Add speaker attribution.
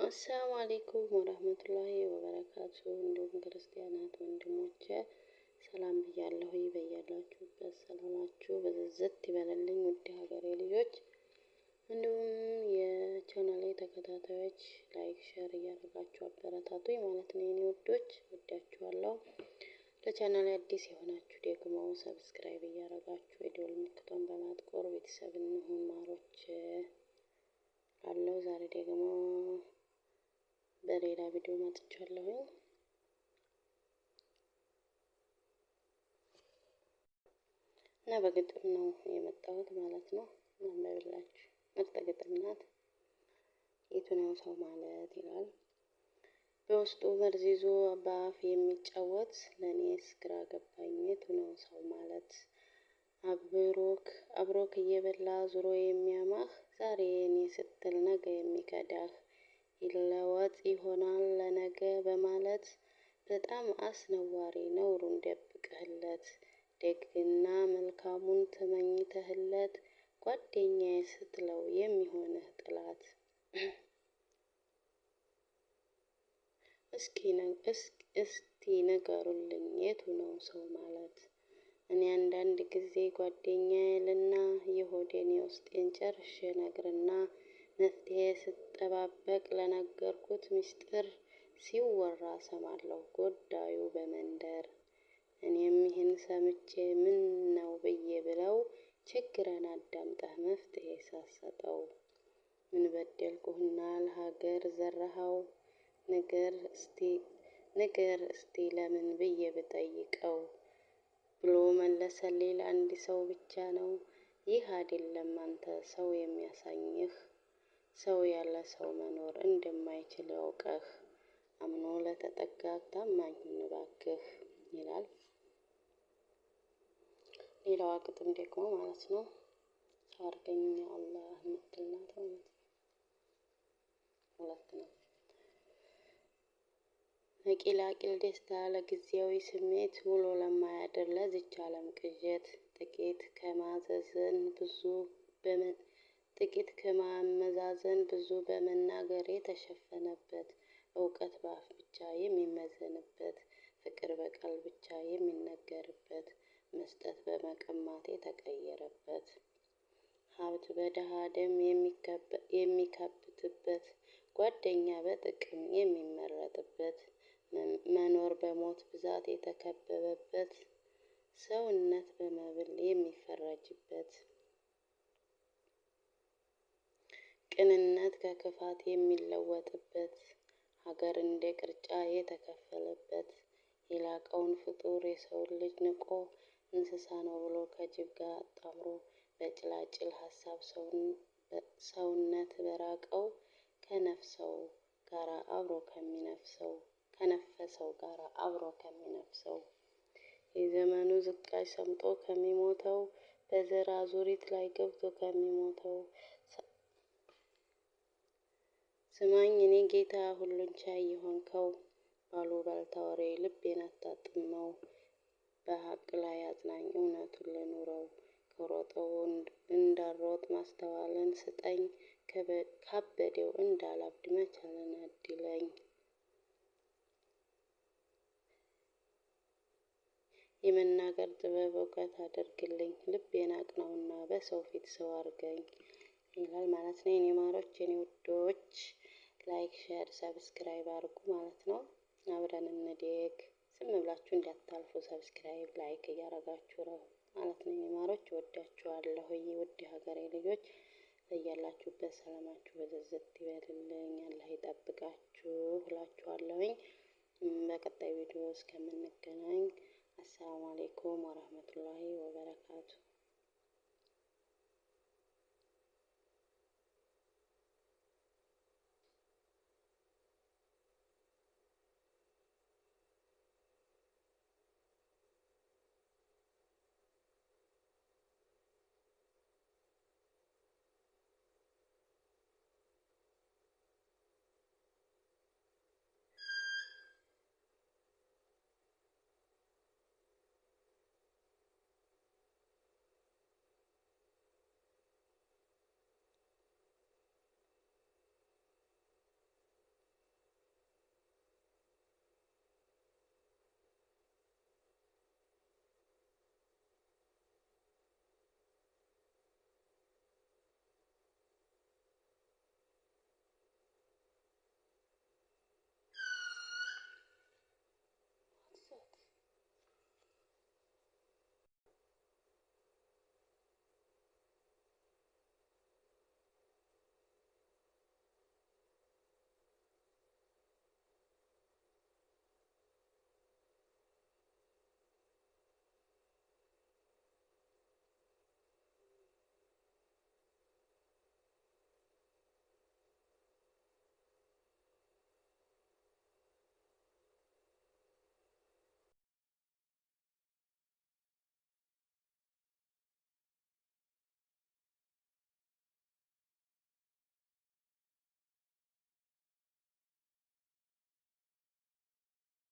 Speaker 1: አሰላሙ አሌይኩም ወረህመቱላሂ ወበረካቱ። እንዲሁም ክርስቲያናት ወንድሞቼ ሰላም ብያለሁ። በያላችሁበት ሰላማችሁ በዝዝት ይበልልኝ። ውድ ሀገሬ ልጆች እንዲሁም የቻናሌ ተከታታዮች ላይክ ሸር እያደረጋችሁ አበረታቱኝ ማለት ነው። የኔ ውዶች ወዳችኋለሁ። ለቻናሌ አዲስ የሆናችሁ ደግሞ ሰብስክራይብ እያደረጋችሁ የደወል ምልክቱን በማጥቆር ቤተሰብ እንሁን ማሮች አለው። ዛሬ ደግሞ በሌላ ቪዲዮ መጥቻለሁ እና በግጥም ነው የመጣሁት ማለት ነው። ማንበብላችሁ ምርጥ ግጥም ናት። የቱ ነው ሰው ማለት ይላል። በውስጡ መርዝ ይዞ በአፍ የሚጫወት ለእኔስ ግራ ገባኝ። የቱ ነው ሰው ማለት? አብሮክ እየበላ ዙሮ የሚያማህ ዛሬ እኔ ስትል ነገ የሚከዳህ ይለወጥ ይሆናል ለነገ በማለት በጣም አስነዋሪ ነውሩን ደብቀህለት ደግና መልካሙን ተመኝተህለት ጓደኛዬ ስትለው የሚሆንህ ጥላት። እስቲ ንገሩልኝ የቱ ነው ሰው ማለት? እኔ አንዳንድ ጊዜ ጓደኛዬ ልና የሆዴን የውስጤን ጨርሼ ነግርና መፍትሄ ስጠባበቅ ለነገርኩት ምስጢር ሲወራ ሰማለሁ ጎዳዩ በመንደር። እኔም ይህን ሰምቼ ምን ነው ብዬ ብለው ችግረን አዳምጠህ መፍትሄ ሳሰጠው ምን በደልኩህና ለሀገር ዘረሃው ንገር እስቲ ለምን ብዬ ብጠይቀው ብሎ መለሰልኝ ለአንድ ሰው ብቻ ነው ይህ አይደለም አንተ ሰው የሚያሳኝህ ሰው ያለ ሰው መኖር እንደማይችል አውቀህ አምኖ ለተጠጋ ታማኝ ሁን እባክህ ይላል። ሌላዋ ግጥም ደግሞ ማለት ነው ሰው አድርገኝ አላህ የምትል ናት ማለት ነው። ሁለት ነው። ለቂላቂል ደስታ ለጊዜያዊ ስሜት ውሎ ለማያድር ለዚች ዓለም ቅዠት ጥቂት ከማመዛዘን ብዙ በመናገር የተሸፈነበት እውቀት በአፍ ብቻ የሚመዘንበት ፍቅር በቃል ብቻ የሚነገርበት መስጠት በመቀማት የተቀየረበት ሀብት በደሃ ደም የሚካብትበት ጓደኛ በጥቅም የሚመረጥበት መኖር በሞት ብዛት የተከበበበት ሰውነት በመብል የሚፈረጅበት ቅንነት ከክፋት የሚለወጥበት ሀገር እንደ ቅርጫ የተከፈለበት የላቀውን ፍጡር የሰውን ልጅ ንቆ እንስሳ ነው ብሎ ከጅብ ጋር አጣምሮ በጭላጭል ሀሳብ ሰውነት በራቀው ከነፈሰው ጋር አብሮ ከሚነፍሰው የዘመኑ ዝቃጭ ሰምጦ ከሚሞተው በዘር አዙሪት ላይ ገብቶ ከሚሞተው ስማኝ እኔ ጌታ ሁሉን ቻይ የሆንከው ባሉባልታ ወሬ ልቤን አታጥመው በሀቅ ላይ አጽናኝ እውነቱን ልኑረው ከሮጠው እንዳልሮጥ ማስተዋልን ስጠኝ ካበደው እንዳላብድ መቻልን አድለኝ። የመናገር ጥበብ እውቀት አድርግልኝ ልቤን አቅናውና በሰው ፊት ሰው አርገኝ ይላል ማለት ነው። የኔ ማሮች የኔ ውዶች ላይክ ሼር ሰብስክራይብ አድርጉ ማለት ነው። አብረን እንደግ ዝም ብላችሁ እንዳታልፉ ሰብስክራይብ ላይክ እያረጋችሁ ነው ማለት ነው። የኔ ማሮች ወዳችኋለሁ። ውድ ሀገሬ ልጆች በያላችሁበት ሰላማችሁ በዝዝት ይበልልኝ አላህ ይጠብቃችሁ እላችኋለሁኝ። በቀጣይ ቪዲዮ እስከምንገናኝ አሰላሙ አሌይኩም ወረህመቱላሂ ወበረካቱ።